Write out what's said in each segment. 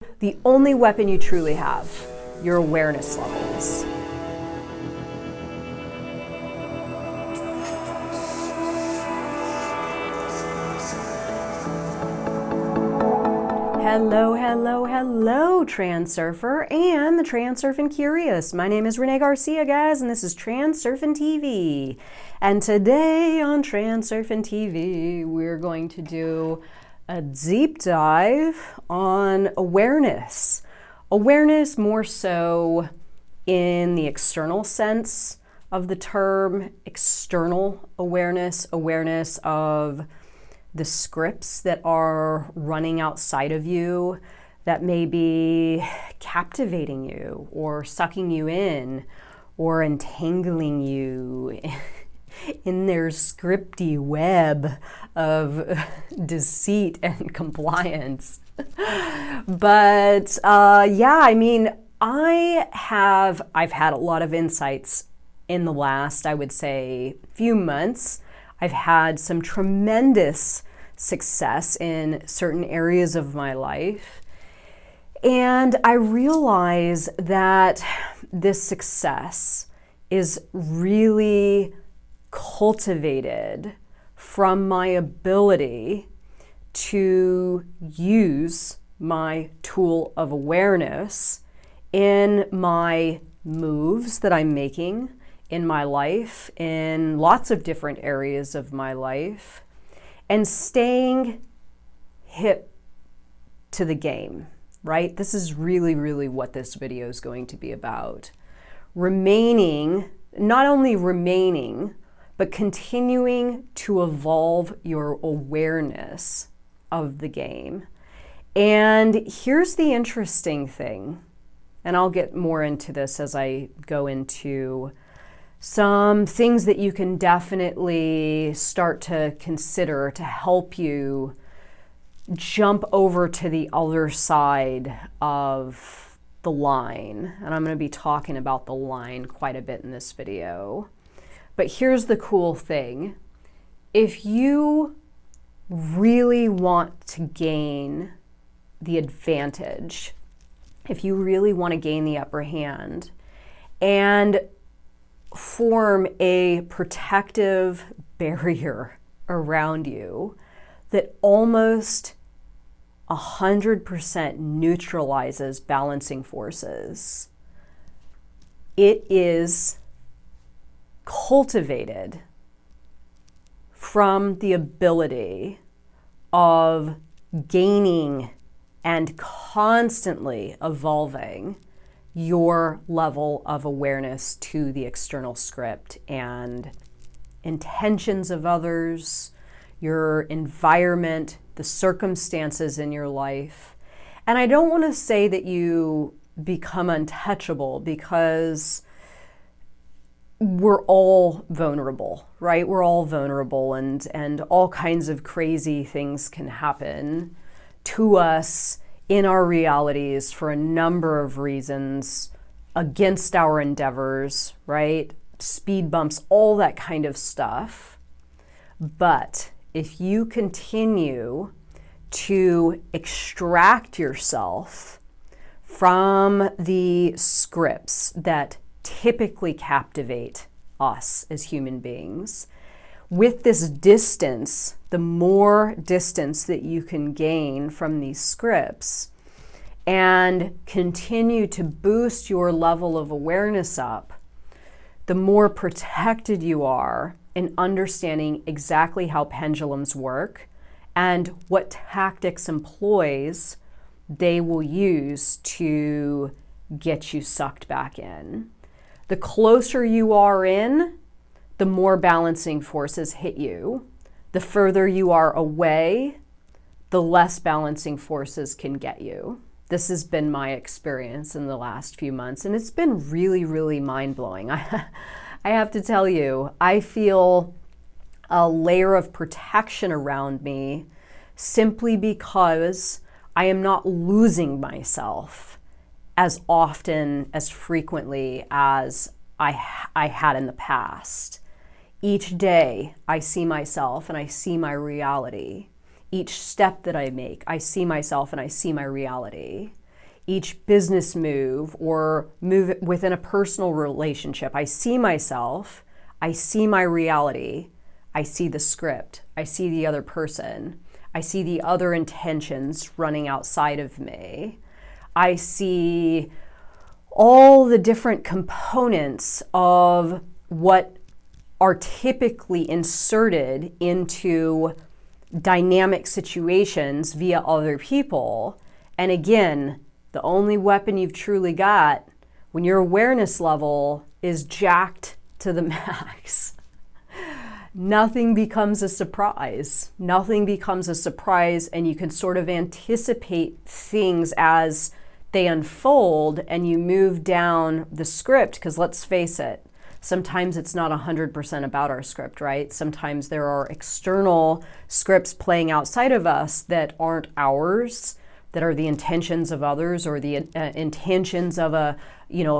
The only weapon you truly have, your awareness levels. Hello, hello, hello, Transurfer and the Transurfing Curious. My name is Renee Garcia, guys, and this is TransurfingTV. And today on TransurfingTV, we're going to do a deep dive on awareness. Awareness more so in the external sense of the term, external awareness, awareness of the scripts that are running outside of you that may be captivating you or sucking you in or entangling you in their scripty web of deceit and compliance. But yeah, I mean, I've had a lot of insights in the last, I would say, few months. I've had some tremendous success in certain areas of my life. And I realize that this success is really cultivated from my ability to use my tool of awareness in my moves that I'm making in my life, in lots of different areas of my life, and staying hip to the game, right? This is really, really what this video is going to be about. Remaining, not only remaining, but continuing to evolve your awareness of the game. And here's the interesting thing, and I'll get more into this as I go into some things that you can definitely start to consider to help you jump over to the other side of the line. And I'm going to be talking about the line quite a bit in this video. But here's the cool thing. If you really want to gain the advantage, if you really want to gain the upper hand and form a protective barrier around you that almost 100% neutralizes balancing forces, it is cultivated from the ability of gaining and constantly evolving your level of awareness to the external script and intentions of others, your environment, the circumstances in your life. And I don't want to say that you become untouchable, because we're all vulnerable, right? We're all vulnerable, and all kinds of crazy things can happen to us in our realities for a number of reasons against our endeavors, right? Speed bumps, all that kind of stuff. But if you continue to extract yourself from the scripts that typically captivate us as human beings, with this distance, the more distance that you can gain from these scripts and continue to boost your level of awareness up, the more protected you are in understanding exactly how pendulums work and what tactics and ploys they will use to get you sucked back in. The closer you are in, the more balancing forces hit you. The further you are away, the less balancing forces can get you. This has been my experience in the last few months, and it's been really, really mind-blowing. I have to tell you, I feel a layer of protection around me simply because I am not losing myself as often, as frequently as I had in the past. Each day I see myself and I see my reality. Each step that I make, I see myself and I see my reality. each business move or move within a personal relationship. I see myself, I see my reality, I see the script, I see the other person, I see the other intentions running outside of me. I see all the different components of what are typically inserted into dynamic situations via other people. And again, the only weapon you've truly got when your awareness level is jacked to the max, nothing becomes a surprise. Nothing becomes a surprise, and you can sort of anticipate things as they unfold and you move down the script, because let's face it, sometimes it's not 100% about our script, right? Sometimes there are external scripts playing outside of us that aren't ours, that are the intentions of others or the intentions of a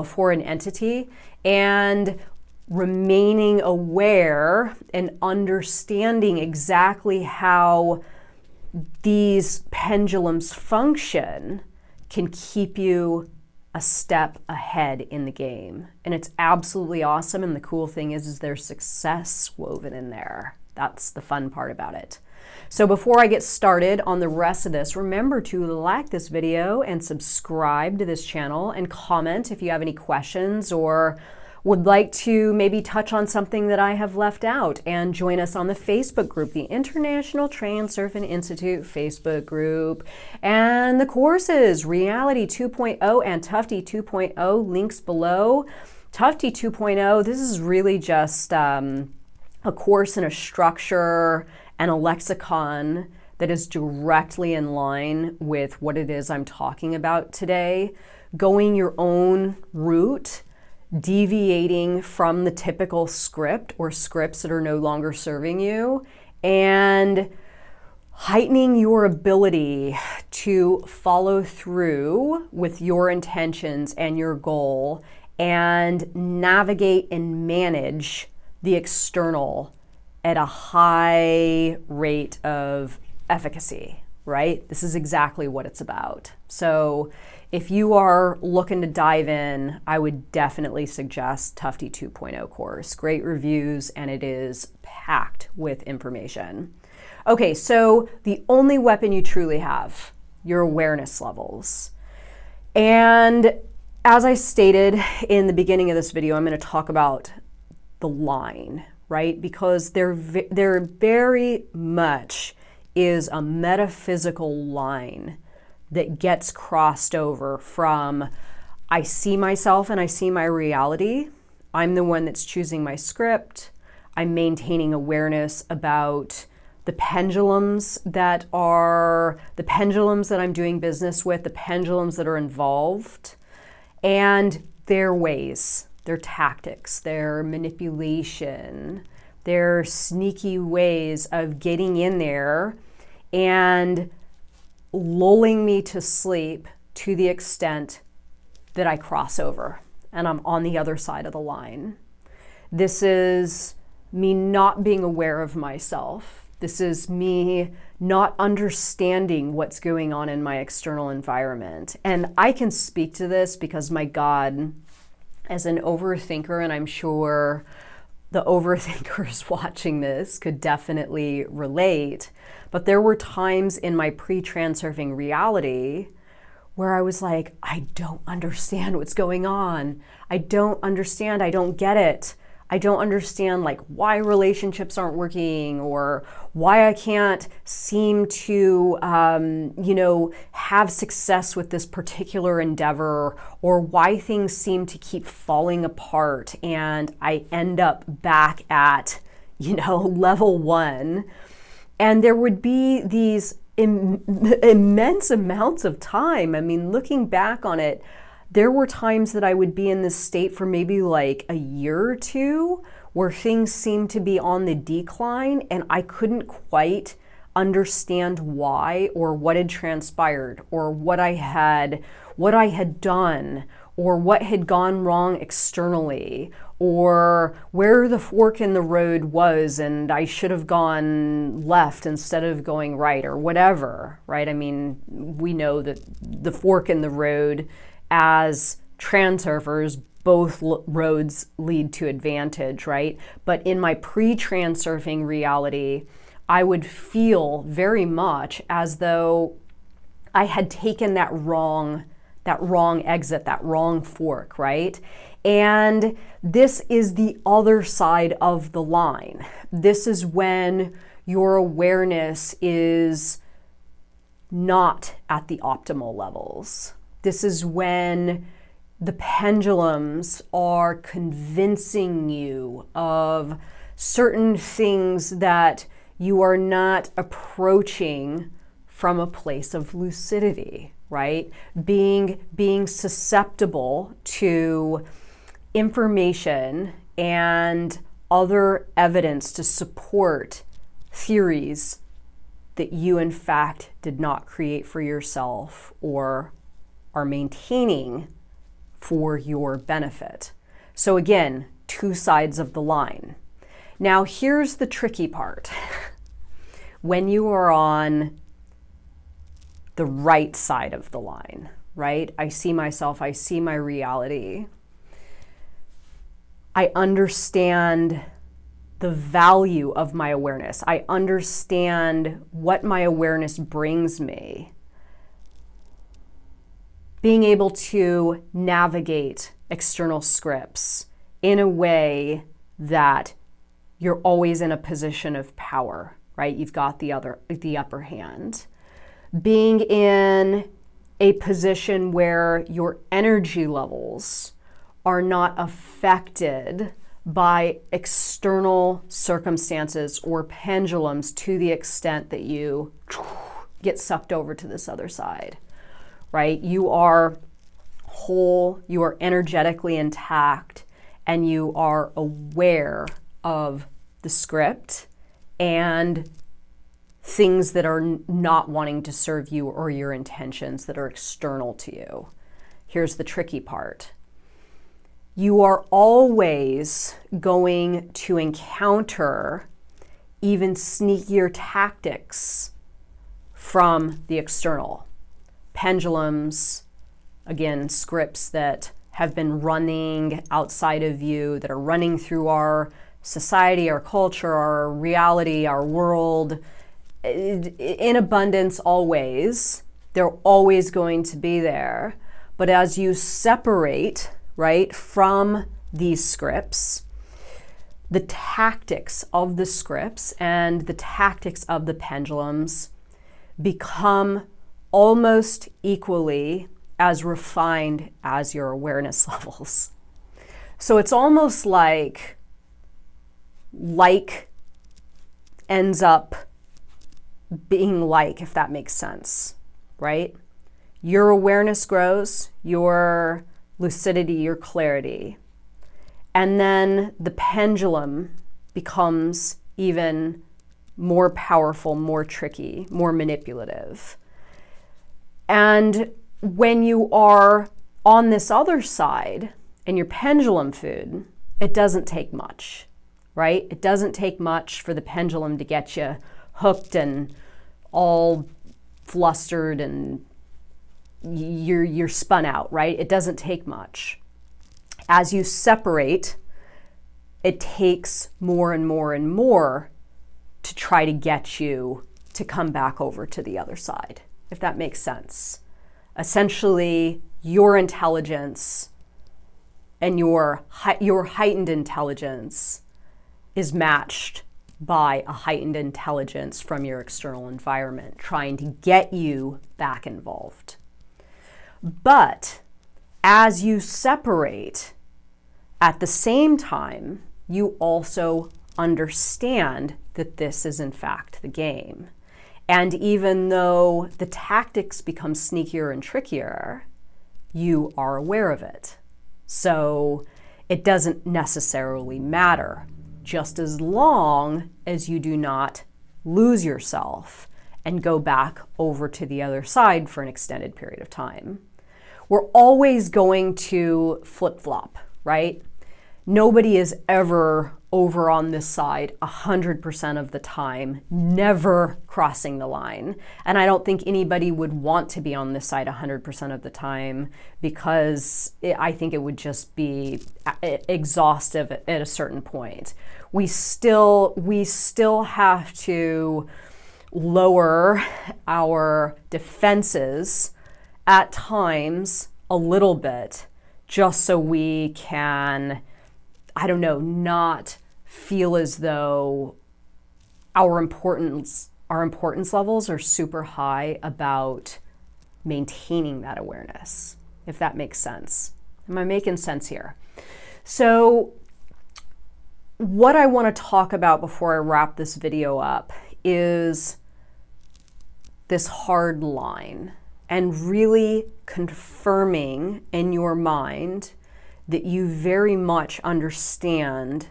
foreign entity. And remaining aware and understanding exactly how these pendulums function can keep you a step ahead in the game. And it's absolutely awesome. And the cool thing is there's success woven in there. That's the fun part about it. So before I get started on the rest of this, remember to like this video and subscribe to this channel and comment if you have any questions or would like to maybe touch on something that I have left out, and join us on the Facebook group, the International Transurfing Institute Facebook group, and the courses, Reality 2.0 and Tufty 2.0, links below. Tufty 2.0, this is really just a course and a structure and a lexicon that is directly in line with what it is I'm talking about today. Going your own route, deviating from the typical script or scripts that are no longer serving you, and heightening your ability to follow through with your intentions and your goal and navigate and manage the external at a high rate of efficacy, right? This is exactly what it's about. So if you are looking to dive in, I would definitely suggest Tufty 2.0 course. Great reviews, and it is packed with information. Okay, so the only weapon you truly have, your awareness levels. And as I stated in the beginning of this video, I'm going to talk about the line, right? Because there very much is a metaphysical line that gets crossed over from I see myself and I see my reality. I'm the one that's choosing my script. I'm maintaining awareness about the pendulums that I'm doing business with, the pendulums that are involved, and their ways, their tactics, their manipulation, their sneaky ways of getting in there and lulling me to sleep to the extent that I cross over and I'm on the other side of the line. This is me not being aware of myself. This is me not understanding what's going on in my external environment. And I can speak to this because, my God, as an overthinker, and I'm sure the overthinkers watching this could definitely relate, but there were times in my pre-transurfing reality where I was like, I don't understand what's going on. I don't understand. I don't get it. I don't understand like why relationships aren't working, or why I can't seem to, have success with this particular endeavor, or why things seem to keep falling apart and I end up back at, level one. And there would be these immense amounts of time. I mean, looking back on it, there were times that I would be in this state for maybe like a year or two where things seemed to be on the decline and I couldn't quite understand why, or what had transpired, or what I had done, or what had gone wrong externally, or where the fork in the road was and I should have gone left instead of going right, or whatever, right? I mean, we know that the fork in the road, as transurfers, both roads lead to advantage, right? But in my pre-transurfing reality, I would feel very much as though I had taken that wrong exit, that wrong fork, right? And this is the other side of the line. This is when your awareness is not at the optimal levels. This is when the pendulums are convincing you of certain things that you are not approaching from a place of lucidity, right? Being susceptible to information and other evidence to support theories that you in fact did not create for yourself or are maintaining for your benefit. So again, two sides of the line. Now here's the tricky part. When you are on the right side of the line, right? I see myself, I see my reality. I understand the value of my awareness. I understand what my awareness brings me. Being able to navigate external scripts in a way that you're always in a position of power, right? You've got the upper hand. Being in a position where your energy levels are not affected by external circumstances or pendulums to the extent that you get sucked over to this other side, right? You are whole, you are energetically intact, and you are aware of the script and things that are not wanting to serve you or your intentions that are external to you. Here's the tricky part. You are always going to encounter even sneakier tactics from the external. Pendulums, again, scripts that have been running outside of you, that are running through our society, our culture, our reality, our world, in abundance always. They're always going to be there. But as you separate, right, from these scripts, the tactics of the scripts and the tactics of the pendulums become almost equally as refined as your awareness levels. So it's almost like ends up being like, if that makes sense, right? Your awareness grows, your lucidity, your clarity, and then the pendulum becomes even more powerful, more tricky, more manipulative. And when you are on this other side and your pendulum food, it doesn't take much, right? It doesn't take much for the pendulum to get you hooked and all flustered and you're spun out, right? It doesn't take much. As you separate, it takes more and more and more to try to get you to come back over to the other side, if that makes sense. Essentially, your intelligence and your heightened intelligence is matched by a heightened intelligence from your external environment, trying to get you back involved. But as you separate, at the same time, you also understand that this is in fact the game. And even though the tactics become sneakier and trickier, you are aware of it. So it doesn't necessarily matter, just as long as you do not lose yourself and go back over to the other side for an extended period of time. We're always going to flip-flop, right? Nobody is ever over on this side 100% of the time, never crossing the line. And I don't think anybody would want to be on this side 100% of the time, because I think it would just be exhaustive at a certain point. We still have to lower our defenses at times a little bit, just so we can, I don't know, not feel as though our importance levels are super high about maintaining that awareness, if that makes sense. Am I making sense here? So what I want to talk about before I wrap this video up is this hard line, and really confirming in your mind that you very much understand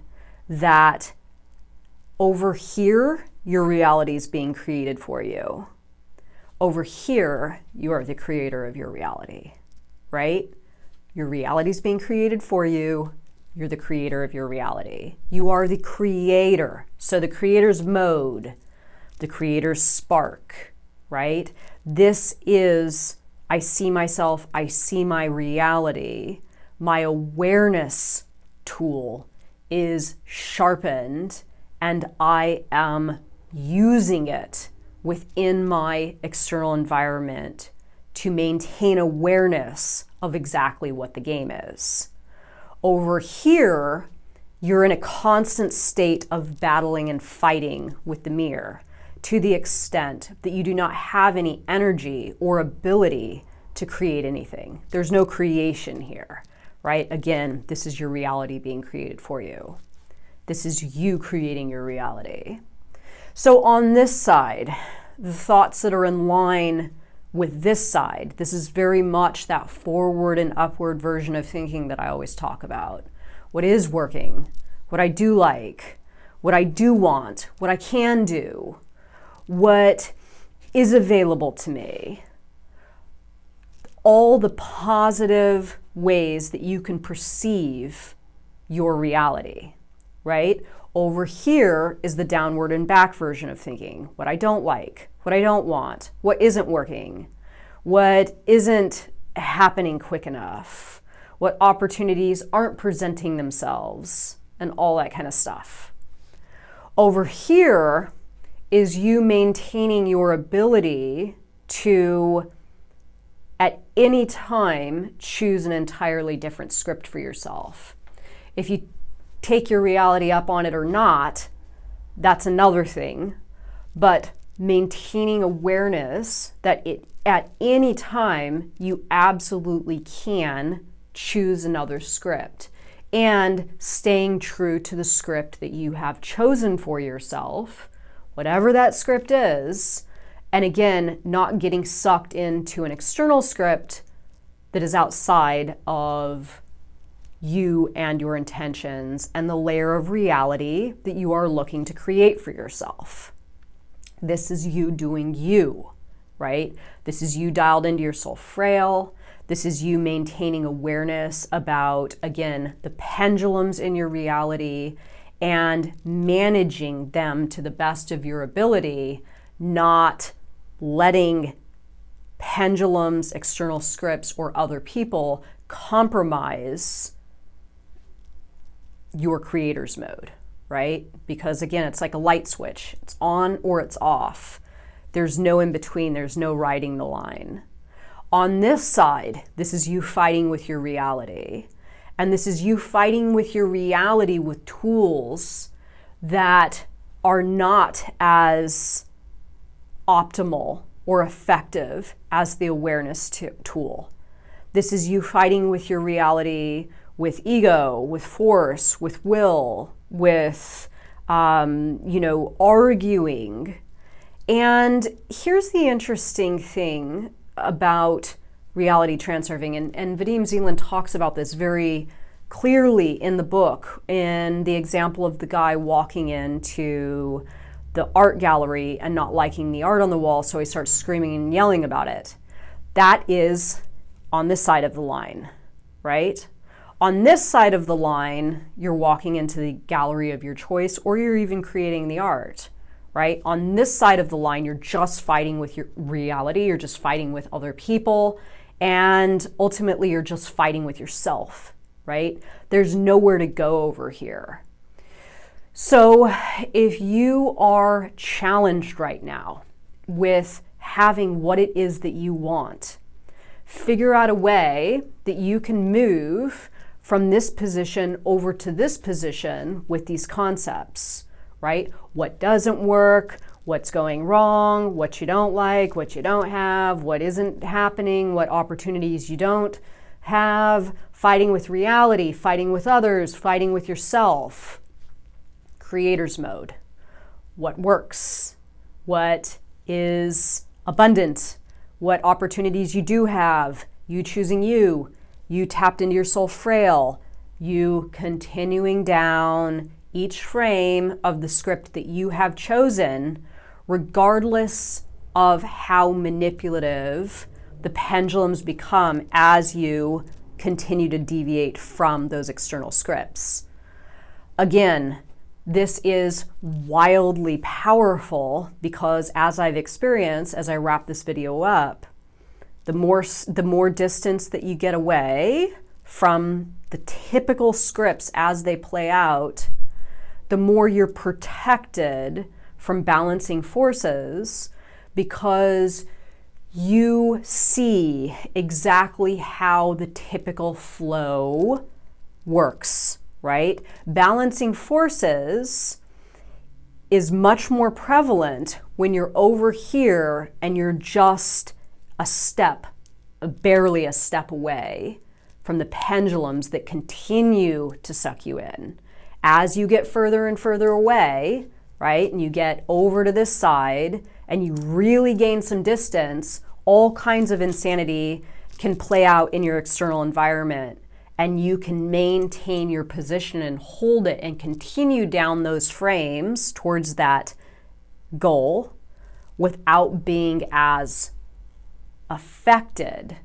that over here, your reality is being created for you. Over here, you are the creator of your reality, right? Your reality is being created for you. You're the creator of your reality. You are the creator. So the creator's mode, the creator's spark, right? This is, I see myself, I see my reality. My awareness tool is sharpened, and I am using it within my external environment to maintain awareness of exactly what the game is. Over here, you're in a constant state of battling and fighting with the mirror, to the extent that you do not have any energy or ability to create anything. There's no creation here, right? Again, this is your reality being created for you. This is you creating your reality. So on this side, the thoughts that are in line with this side, this is very much that forward and upward version of thinking that I always talk about. What is working, what I do like, what I do want, what I can do, what is available to me. All the positive ways that you can perceive your reality, right? Over here is the downward and back version of thinking. What I don't like, what I don't want, what isn't working, what isn't happening quick enough, what opportunities aren't presenting themselves, and all that kind of stuff. Over here is you maintaining your ability to, at any time, choose an entirely different script for yourself. If you take your reality up on it or not, that's another thing. But maintaining awareness that at any time you absolutely can choose another script, and staying true to the script that you have chosen for yourself, whatever that script is. And again, not getting sucked into an external script that is outside of you and your intentions and the layer of reality that you are looking to create for yourself. This is you doing you, right? This is you dialed into your soul frail. This is you maintaining awareness about, again, the pendulums in your reality and managing them to the best of your ability, not letting pendulums, external scripts, or other people compromise your creator's mode, right? Because again, it's like a light switch. It's on or it's off. There's no in between. There's no riding the line. On this side, this is you fighting with your reality. And this is you fighting with your reality with tools that are not as optimal or effective as the awareness tool. This is you fighting with your reality with ego, with force, with will, with, arguing. And here's the interesting thing about reality transurfing, and Vadim Zeland talks about this very clearly in the book, in the example of the guy walking into the art gallery and not liking the art on the wall, so he starts screaming and yelling about it. That is on this side of the line, right? On this side of the line, you're walking into the gallery of your choice, or you're even creating the art, right? On this side of the line, you're just fighting with your reality, you're just fighting with other people, and ultimately you're just fighting with yourself, right? There's nowhere to go over here. So if you are challenged right now with having what it is that you want, figure out a way that you can move from this position over to this position with these concepts, right? What doesn't work, what's going wrong, what you don't like, what you don't have, what isn't happening, what opportunities you don't have, fighting with reality, fighting with others, fighting with yourself. Creator's mode. What works? What is abundant? What opportunities you do have? You choosing you. You tapped into your soul frail. You continuing down each frame of the script that you have chosen, regardless of how manipulative the pendulums become as you continue to deviate from those external scripts. Again, this is wildly powerful because, as I've experienced, as I wrap this video up, the more distance that you get away from the typical scripts as they play out, the more you're protected from balancing forces, because you see exactly how the typical flow works, right? Balancing forces is much more prevalent when you're over here and you're just a step, barely a step away from the pendulums that continue to suck you in. As you get further and further away, right, and you get over to this side and you really gain some distance, all kinds of insanity can play out in your external environment, and you can maintain your position and hold it and continue down those frames towards that goal without being as affected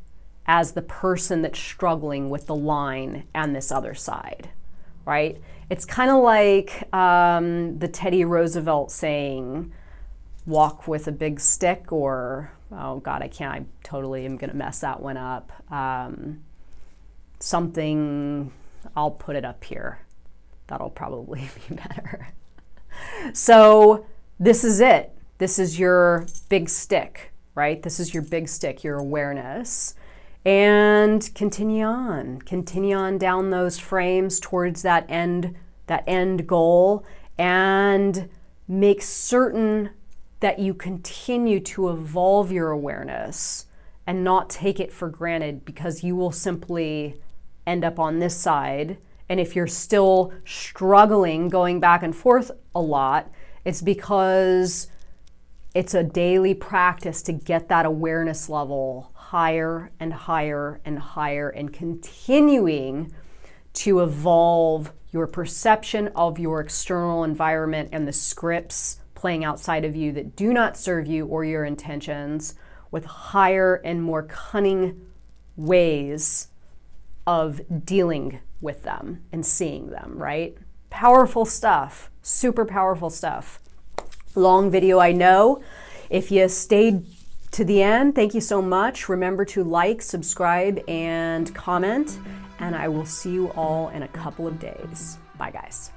as the person that's struggling with the line and this other side, right? It's kind of like the Teddy Roosevelt saying, walk with a big stick, or, oh God, I totally am gonna mess that one up. Something, I'll put it up here. That'll probably be better. So this is it. This is your big stick, right? This is your big stick, your awareness. And continue on down those frames towards that end goal, and make certain that you continue to evolve your awareness and not take it for granted, because you will simply end up on this side. And if you're still struggling going back and forth a lot, it's because it's a daily practice to get that awareness level higher and higher and higher, and continuing to evolve your perception of your external environment and the scripts playing outside of you that do not serve you or your intentions, with higher and more cunning ways of dealing with them and seeing them, right? Powerful stuff, super powerful stuff. Long video, I know. If you stayed to the end, thank you so much. Remember to like, subscribe, and comment, and I will see you all in a couple of days. Bye, guys.